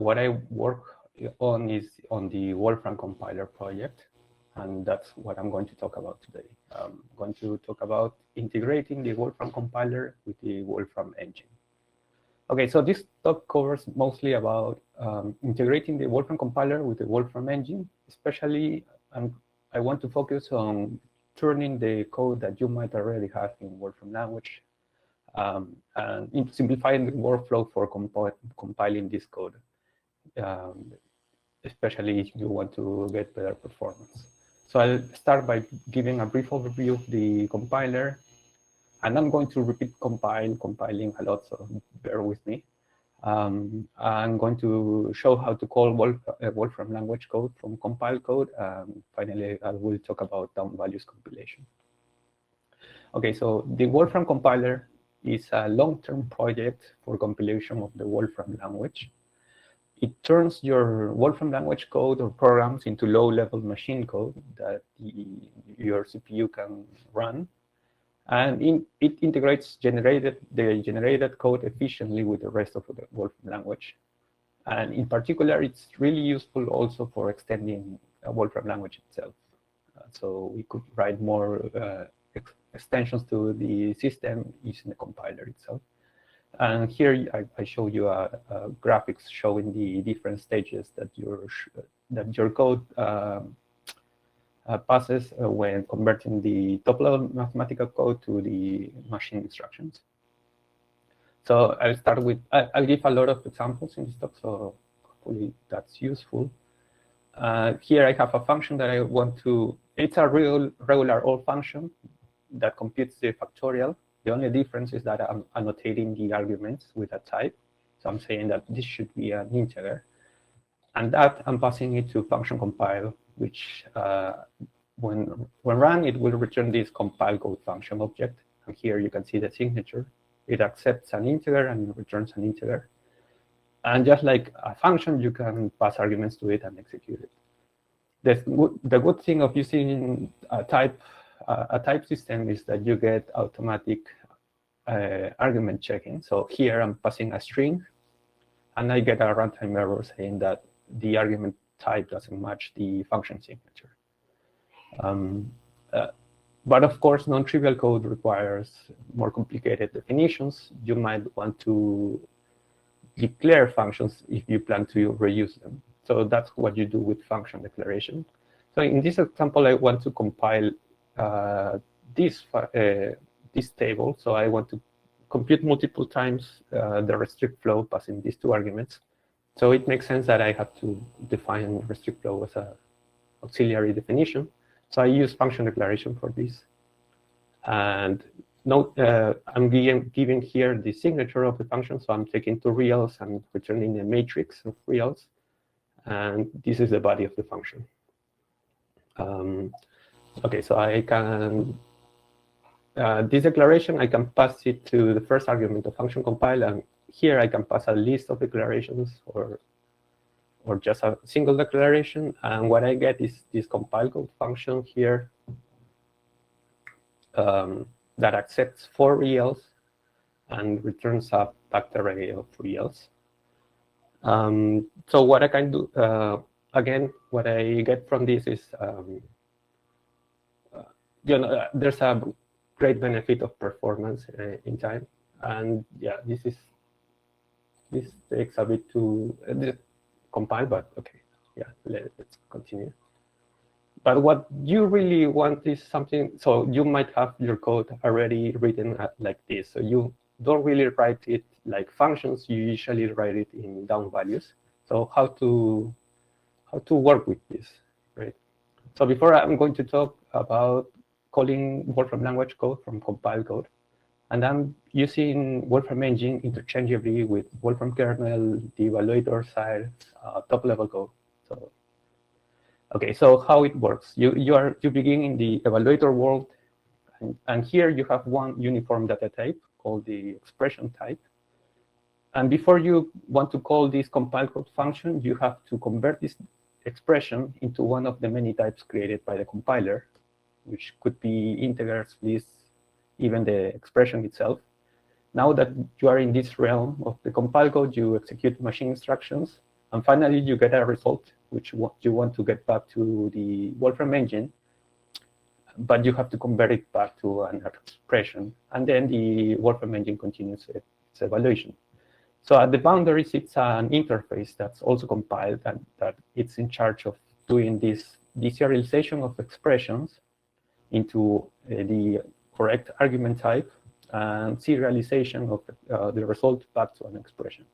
what I work on is on the Wolfram Compiler project, and that's what I'm going to talk about today. I'm going to talk about integrating the Wolfram Compiler with the Wolfram Engine. Okay, so this talk covers mostly about integrating the Wolfram Compiler with the Wolfram Engine. Especially, I want to focus on turning the code that you might already have in Wolfram Language and simplifying the workflow for compiling this code, especially if you want to get better performance. So I'll start by giving a brief overview of the compiler. And I'm going to repeat compiling a lot, so bear with me. I'm going to show how to call Wolfram language code from compile code. Finally, I will talk about DownValues compilation. Okay, so the Wolfram compiler is a long-term project for compilation of the Wolfram language. It turns your Wolfram language code or programs into low-level machine code that your CPU can run. And it integrates the generated code efficiently with the rest of the Wolfram language. And in particular, it's really useful also for extending Wolfram language itself. So we could write more extensions to the system using the compiler itself. And here I show you graphics showing the different stages that your code passes when converting the top-level mathematical code to the machine instructions. So I'll start with, I'll give a lot of examples in this talk, so hopefully that's useful. Here I have a function that I want to, it's a regular old function that computes the factorial. The only difference is that I'm annotating the arguments with a type. So I'm saying that this should be an integer. And that I'm passing it to function compile, which when run, it will return this compile code function object. And here you can see the signature. It accepts an integer and returns an integer. And just like a function, you can pass arguments to it and execute it. The good thing of using a type system is that you get automatic argument checking. So here I'm passing a string, and I get a runtime error saying that the argument type doesn't match the function signature. But of course, non-trivial code requires more complicated definitions. You might want to declare functions if you plan to reuse them. So that's what you do with function declaration. So in this example, I want to compile this table. So I want to compute multiple times the restrict flow passing these two arguments. So it makes sense that I have to define restrict flow as an auxiliary definition. So I use function declaration for this. And note, I'm giving here the signature of the function. So I'm taking two reals and returning a matrix of reals. And this is the body of the function. Okay, so I can, this declaration, I can pass it to the first argument of function compile. And here I can pass a list of declarations or just a single declaration. And what I get is this compile code function here that accepts 4 reals and returns a packed array of reals. So what I can do, again, what I get from this is, there's a great benefit of performance in time. And yeah, this takes a bit to compile, but okay, yeah, let's continue. But what you really want is something, so you might have your code already written like this. So you don't really write it like functions, you usually write it in down values. So how to work with this, right? So before I'm going to talk about calling Wolfram language code from compile code. And I'm using Wolfram Engine interchangeably with Wolfram kernel, the evaluator side, top-level code. So, okay, so how it works? You begin in the evaluator world, and here you have one uniform data type called the expression type. And before you want to call this compile code function, you have to convert this expression into one of the many types created by the compiler, which could be integers, lists, even the expression itself. Now that you are in this realm of the compile code, you execute machine instructions, And finally, you get a result which you want to get back to the Wolfram engine, but you have to convert it back to an expression. And then the Wolfram engine continues its evaluation. So at the boundaries, it's an interface that's also compiled and that it's in charge of doing this deserialization of expressions into the correct argument type and serialization of the result back to an expression.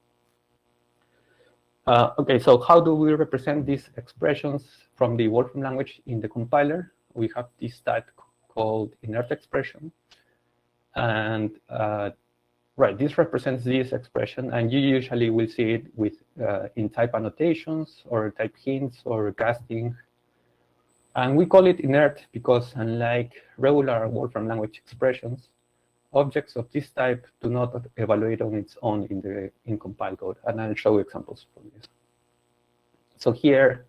Okay, so how do we represent these expressions from the Wolfram language in the compiler? We have this type called Inert Expression. And right, this represents this expression, and you usually will see it with in type annotations or type hints or casting. And we call it inert because unlike regular Wolfram language expressions, objects of this type do not evaluate on its own in compile code. And I'll show examples for this. So here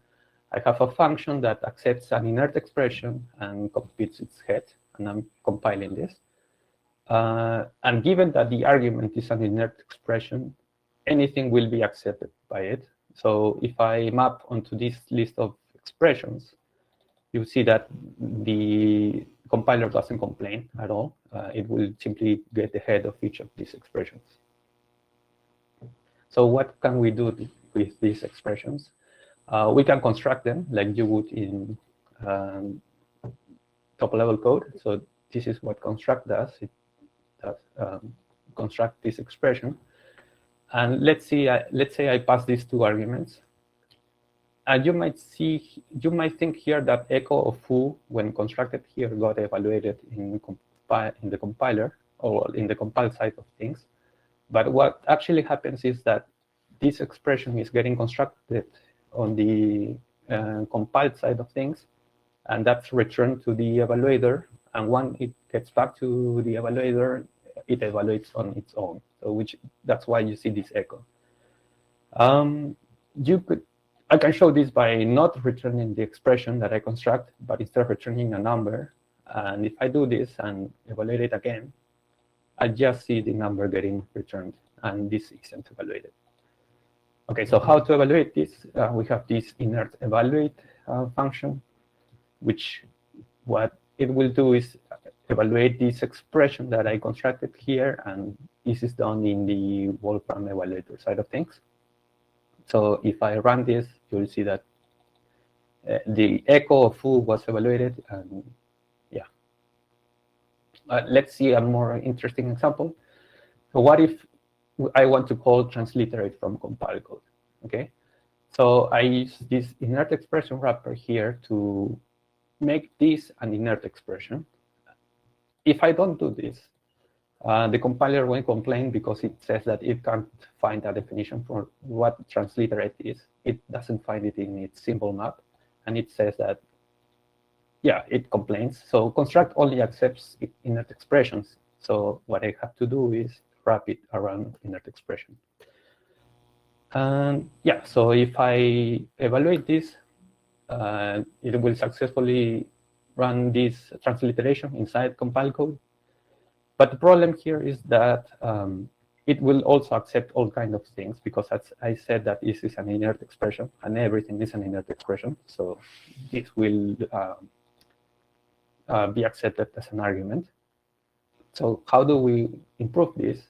I have a function that accepts an inert expression and computes its head, and I'm compiling this. And given that the argument is an inert expression, anything will be accepted by it. So if I map onto this list of expressions, you see that the compiler doesn't complain at all. It will simply get the head of each of these expressions. So what can we do with these expressions? We can construct them like you would in top-level code. So this is what construct does. It does construct this expression. And let's say I pass these two arguments. And you might think here that echo of foo, when constructed here, got evaluated in the compiler or in the compile side of things. But what actually happens is that this expression is getting constructed on the compiled side of things, and that's returned to the evaluator. And when it gets back to the evaluator, it evaluates on its own. So that's why you see this echo. I can show this by not returning the expression that I construct, but instead returning a number. And if I do this and evaluate it again, I just see the number getting returned, and this isn't evaluated. Okay, so how to evaluate this? We have this inert evaluate function, which what it will do is evaluate this expression that I constructed here, and this is done in the Wolfram evaluator side of things. So if I run this, you'll see that the echo of foo was evaluated, and yeah. Let's see a more interesting example. So what if I want to call transliterate from compile code? Okay, so I use this inert expression wrapper here to make this an inert expression. If I don't do this, the compiler won't complain because it says that it can't find a definition for what transliterate is. It doesn't find it in its symbol map, and it says that, yeah, it complains. So construct only accepts inert expressions. So what I have to do is wrap it around inert expression. And yeah, so if I evaluate this, it will successfully run this transliteration inside compile code. But the problem here is that it will also accept all kinds of things, because as I said that this is an inert expression, and everything is an inert expression. So this will be accepted as an argument. So how do we improve this?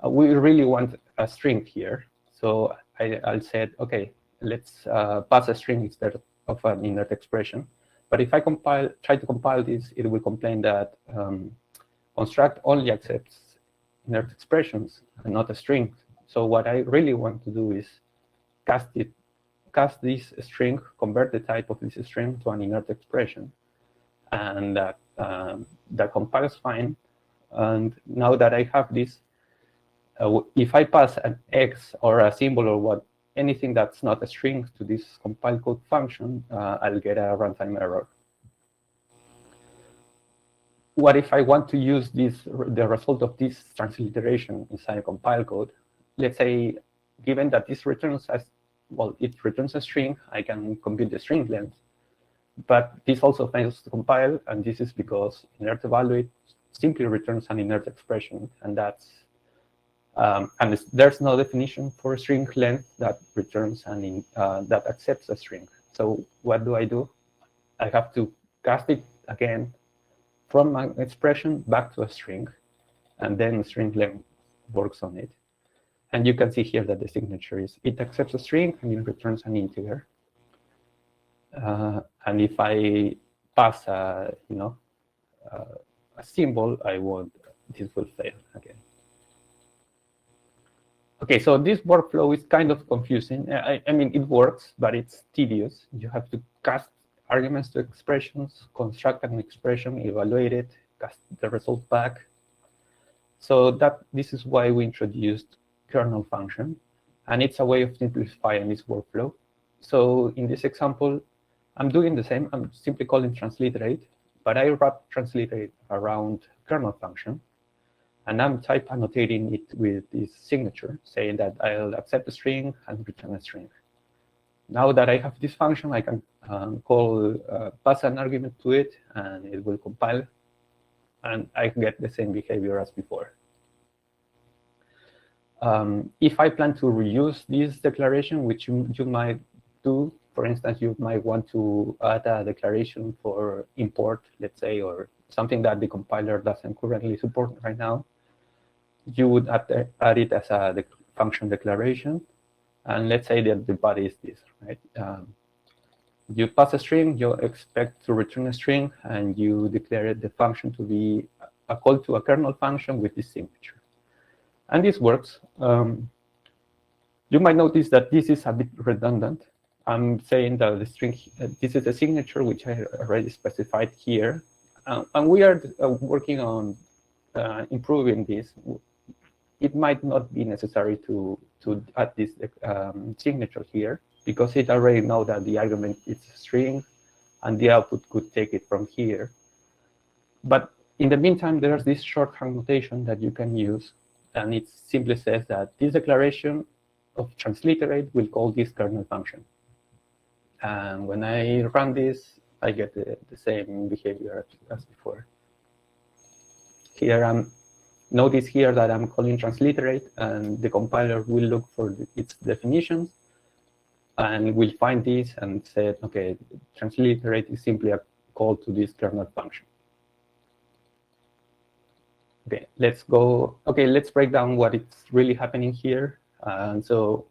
We really want a string here. So I'll say, OK, let's pass a string instead of an inert expression. But if I try to compile this, it will complain that construct only accepts inert expressions and not a string. So what I really want to do is cast this string, convert the type of this string to an inert expression, and that compiles fine. And now that I have this, if I pass an X or a symbol or anything that's not a string to this compile code function, I'll get a runtime error. What if I want to use the result of this transliteration inside compile code? Let's say, given that this returns it returns a string, I can compute the string length. But this also fails to compile, and this is because inert evaluate simply returns an inert expression, and that's And there's no definition for string length that returns an that accepts a string. So what do? I have to cast it again from an expression back to a string, and then string length works on it. And you can see here that the signature is it accepts a string and it returns an integer. And if I pass a symbol, this will fail again. Okay, so this workflow is kind of confusing. I mean, it works, but it's tedious. You have to cast arguments to expressions, construct an expression, evaluate it, cast the result back. So this is why we introduced KernelFunction, and it's a way of simplifying this workflow. So in this example, I'm doing the same. I'm simply calling transliterate, but I wrap transliterate around KernelFunction. And I'm type annotating it with this signature, saying that I'll accept a string and return a string. Now that I have this function, I can pass an argument to it, and it will compile, and I get the same behavior as before. If I plan to reuse this declaration, which you might do, for instance, you might want to add a declaration for import, let's say, or something that the compiler doesn't currently support right now, you would add it as a function declaration. And let's say that the body is this, right? You pass a string, you expect to return a string, and you declare the function to be a call to a kernel function with this signature. And this works. You might notice that this is a bit redundant. I'm saying that the string, this is a signature, which I already specified here. And we are working on improving this. It might not be necessary to add this signature here, because it already knows that the argument is a string, and the output could take it from here. But in the meantime, there's this shorthand notation that you can use, and it simply says that this declaration of transliterate will call this kernel function. And when I run this, I get the same behavior as before. Here notice here that I'm calling transliterate, and the compiler will look for its definitions, and will find this and say, okay, transliterate is simply a call to this kernel function. Okay, let's go. Okay, let's break down what is really happening here. And so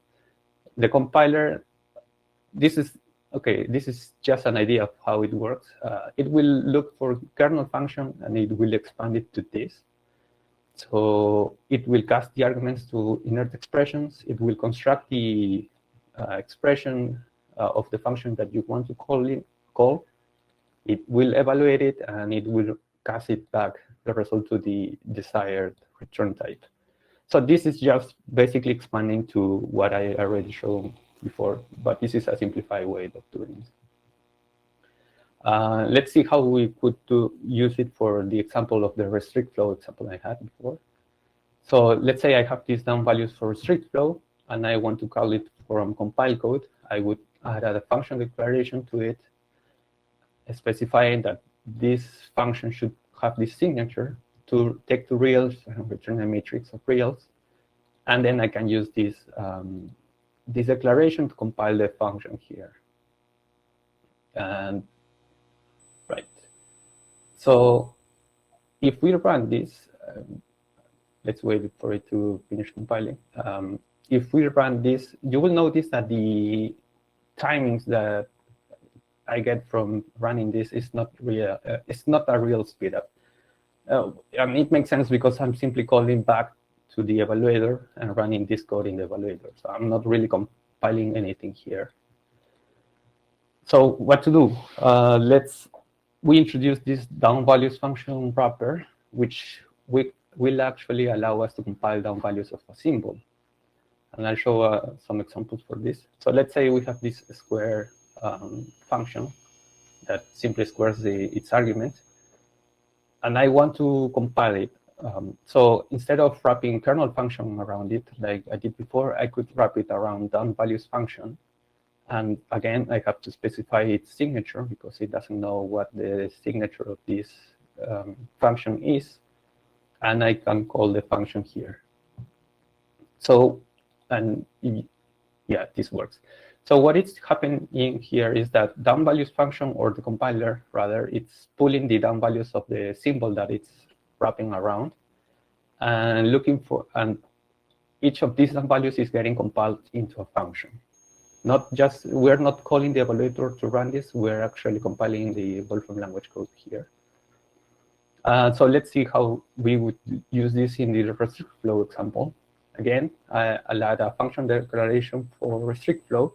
the compiler, this is just an idea of how it works. It will look for kernel function, and it will expand it to this. So it will cast the arguments to inert expressions. It will construct the expression of the function that you want to call. It will evaluate it, and it will cast it back, the result, to the desired return type. So this is just basically expanding to what I already showed before, but this is a simplified way of doing it. Let's see how we could use it for the example of the restrict flow example I had before. So let's say I have these down values for restrict flow, and I want to call it from compile code. I would add a function declaration to it, specifying that this function should have this signature to take to reals and return a matrix of reals. And then I can use this declaration to compile the function here. And right. So if we run this, let's wait for it to finish compiling. If we run this, you will notice that the timings that I get from running this is not real. It's not a real speed up. And it makes sense because I'm simply calling back to the evaluator and running this code in the evaluator. So I'm not really compiling anything here. So what to do? We introduce this DownValues function wrapper, which will actually allow us to compile down values of a symbol. And I'll show some examples for this. So let's say we have this square function that simply squares its argument. And I want to compile it. So instead of wrapping kernel function around it, like I did before, I could wrap it around DownValues function. And again, I have to specify its signature because it doesn't know what the signature of this function is. And I can call the function here. So, and yeah, this works. So what is happening here is that DownValues function, or the compiler rather, it's pulling the down values of the symbol that it's wrapping around and looking for, and each of these down values is getting compiled into a function. Not just, we're not calling the evaluator to run this, we're actually compiling the Wolfram language code here. So let's see how we would use this in the restrict flow example. Again, I'll add a function declaration for restrict flow,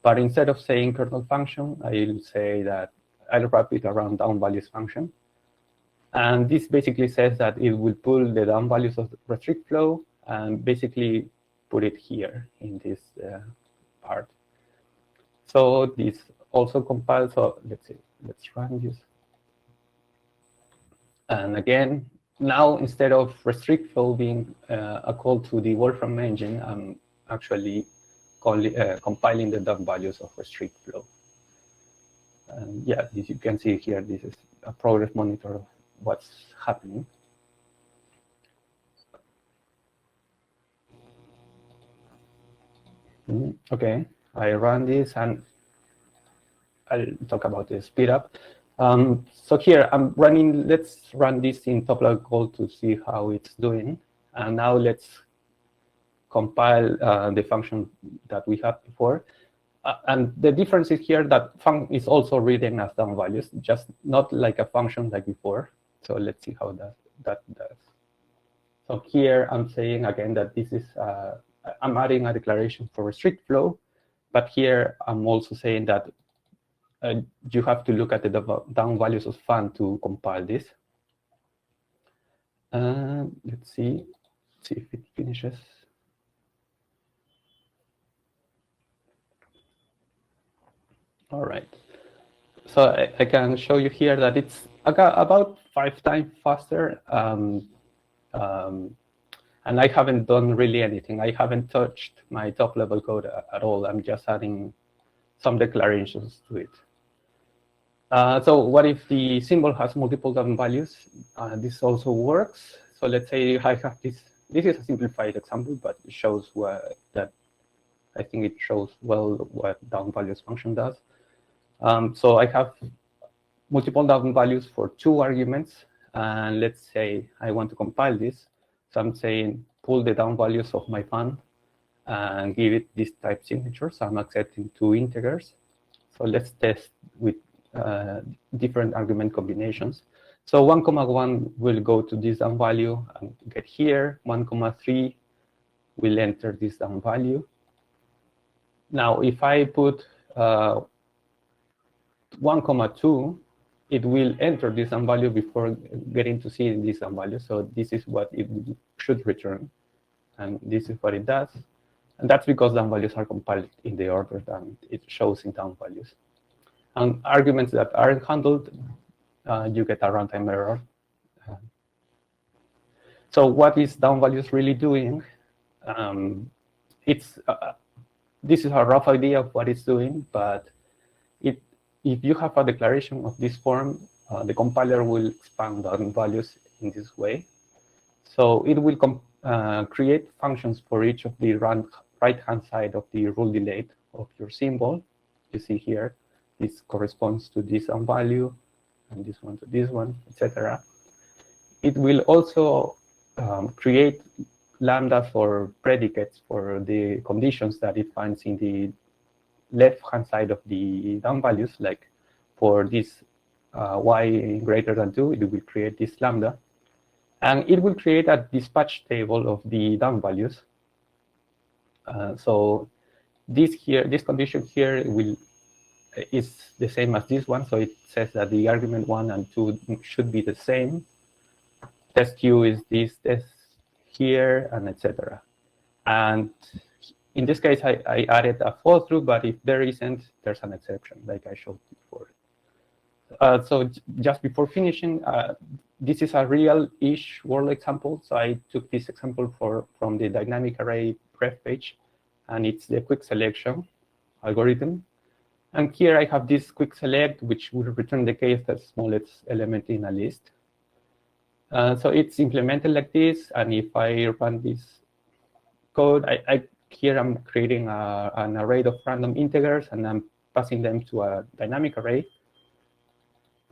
but instead of saying kernel function, I'll say that I'll wrap it around DownValues function. And this basically says that it will pull the down values of the restrict flow and basically put it here in this part. So this also compiles. So let's see, let's run this. And again, now instead of restrict flow being a call to the Wolfram engine, I'm actually compiling the down values of restrict flow. And yeah, as you can see here, this is a progress monitor of what's happening. Okay, I run this and I'll talk about the speed up. So here I'm running, let's run this in top level code to see how it's doing. And now let's compile the function that we had before. And the difference is here that func is also written as down values, just not like a function like before. So let's see how that does. So here I'm saying again that this is, I'm adding a declaration for restrict flow, but here I'm also saying that you have to look at the down values of fun to compile this. Let's see if it finishes. All right. So I can show you here that it's about 5 times faster. And I haven't done really anything. I haven't touched my top level code at all. I'm just adding some declarations to it. So what if the symbol has multiple down values? This also works. So let's say I have this. This is a simplified example, but it shows that I think it shows well what DownValues function does. So I have multiple down values for 2 arguments. And let's say I want to compile this. So I'm saying pull the down values of my fun and give it this type signature. So I'm accepting 2 integers. So let's test with different argument combinations. So 1,1 will go to this down value and get here. 1,3 will enter this down value. Now, if I put 1,2, it will enter this down value before getting to see this down value. So this is what it should return. And this is what it does. And that's because down values are compiled in the order that it shows in down values. And arguments that aren't handled, you get a runtime error. So what is down values really doing? This is a rough idea of what it's doing, but if you have a declaration of this form, the compiler will expand down values in this way. So it will create functions for each of the right-hand side of the rule delayed of your symbol. You see here, this corresponds to this down value, and this one to this one, etc. It will also create lambdas or predicates for the conditions that it finds in the left-hand side of the down values, like for this y greater than 2, it will create this lambda. And it will create a dispatch table of the down values. So this condition here is the same as this one. So it says that the argument 1 and 2 should be the same. Test Q is this test here, and etc. And in this case, I added a fall through, but if there isn't, there's an exception, like I showed before. So just before finishing, this is a real-ish world example. So I took this example from the dynamic array ref page, and it's the quick selection algorithm. And here I have this quick select, which will return the case the smallest element in a list. So it's implemented like this, and if I run this code, here I'm creating an array of random integers, and I'm passing them to a dynamic array.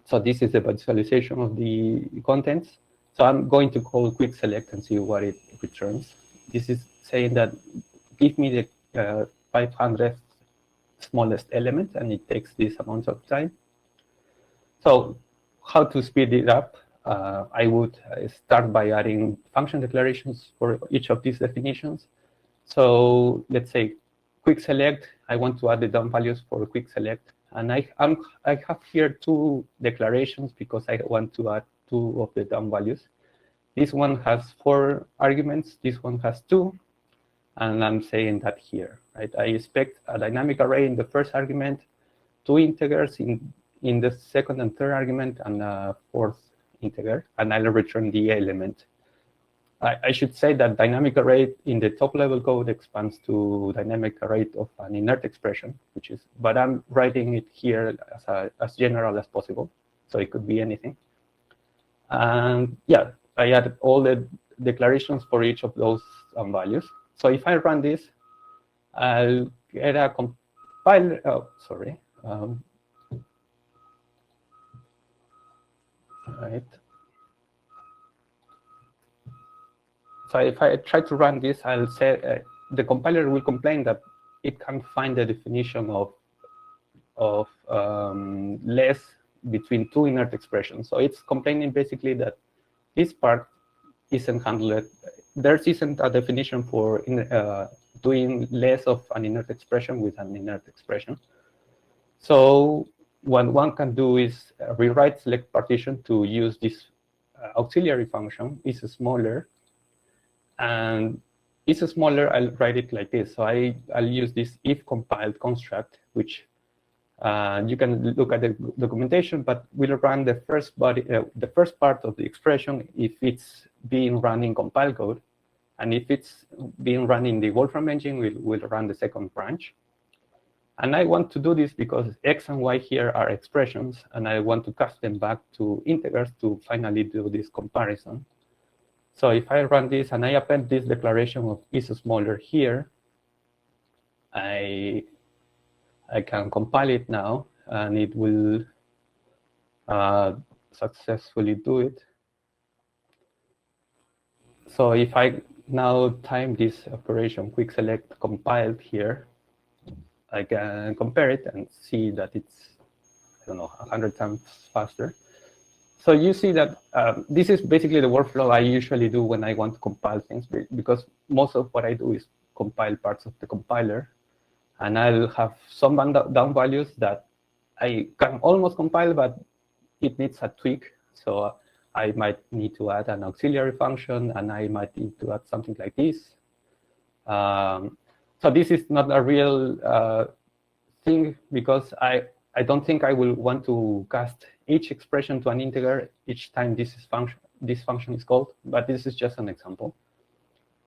So this is the visualization of the contents. So I'm going to call quickselect and see what it returns. This is saying that give me the 500th smallest element, and it takes this amount of time. So how to speed it up? I would start by adding function declarations for each of these definitions. So let's say quick select, I want to add the down values for quick select. And I have here two declarations because I want to add two of the down values. This one has 4 arguments, this one has 2, and I'm saying that here, right? I expect a dynamic array in the first argument, 2 integers in the second and third argument, and a 4th integer, and I'll return the element. I should say that dynamic array in the top level code expands to dynamic array of an inert expression, but I'm writing it here as general as possible, so it could be anything. And yeah, I added all the declarations for each of those values. So if I run this, I'll get a compiler. Oh, sorry. Right. So if I try to run this, I'll say the compiler will complain that it can't find the definition of less between 2 inert expressions. So it's complaining basically that this part isn't handled. There isn't a definition for doing less of an inert expression with an inert expression. So what one can do is rewrite select partition to use this auxiliary function. Is smaller. And it's smaller, I'll write it like this. So I'll use this if compiled construct, which you can look at the documentation, but we'll run the first part of the expression if it's being run in compile code. And if it's being run in the Wolfram engine, we'll run the second branch. And I want to do this because X and Y here are expressions, and I want to cast them back to integers to finally do this comparison. So if I run this and I append this declaration of is smaller here, I can compile it now, and it will successfully do it. So if I now time this operation quick select compiled here, I can compare it and see that it's, I don't know, 100 times faster. So you see that this is basically the workflow I usually do when I want to compile things, because most of what I do is compile parts of the compiler, and I'll have some down values that I can almost compile, but it needs a tweak. So I might need to add an auxiliary function, and I might need to add something like this. So this is not a real thing, because I don't think I will want to cast each expression to an integer each time this function is called, but this is just an example.